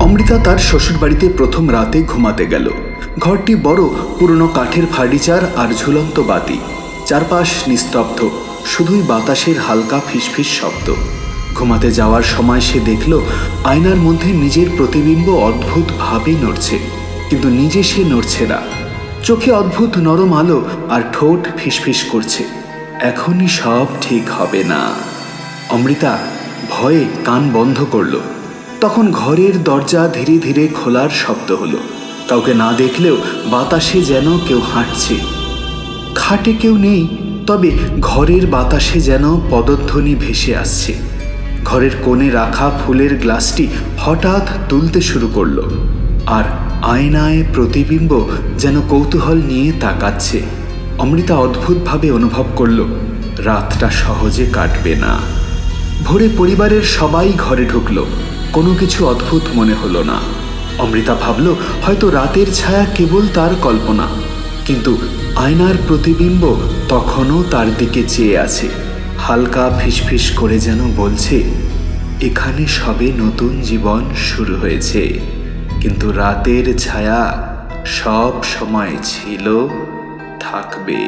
অমৃতা তার শ্বশুরবাড়িতে প্রথম রাতে ঘুমাতে গেল। ঘরটি বড়, পুরনো কাঠের ফার্নিচার আর ঝুলন্ত বাতি। চারপাশ নিস্তব্ধ, শুধুই বাতাসের হালকা ফিসফিস শব্দ। ঘুমাতে যাওয়ার সময় সে দেখল আয়নার মধ্যে নিজের প্রতিবিম্ব অদ্ভুতভাবে নড়ছে, কিন্তু নিজে সে নড়ছে না। চোখে অদ্ভুত নরম আলো আর ঠোঁট ফিসফিস করছে, এখনই সব ঠিক হবে না। অমৃতা ভয়ে কান বন্ধ করল। তখন ঘরের দরজা ধীরে ধীরে খোলার শব্দ হলো। কাউকে না দেখলেও বাতাসে যেন কেউ হাঁটছে। খাটে কেউ নেই, তবে ঘরের বাতাসে যেন পদধ্বনি ভেসে আসছে। ঘরের কোণে রাখা ফুলের গ্লাসটি হঠাৎ দুলতে শুরু করলো, আর আয়নায় প্রতিবিম্ব যেন কৌতূহল নিয়ে তাকাচ্ছে। অমৃতা অদ্ভুতভাবে অনুভব করল রাতটা সহজে কাটবে না। ভোরে পরিবারের সবাই ঘরে ঢুকলো। কোনো কিছু অদ্ভুত মনে হলো না। অমৃতা ভাবল হয়তো রাতের ছায়া কেবল তার কল্পনা, কিন্তু আয়নার প্রতিবিম্ব তখনও তার দিকে চেয়ে আছে, হালকা ফিসফিস করে যেন বলছে, এখানে সবে নতুন জীবন শুরু হয়েছে, কিন্তু রাতের ছায়া সব সময় ছিল, থাকবে।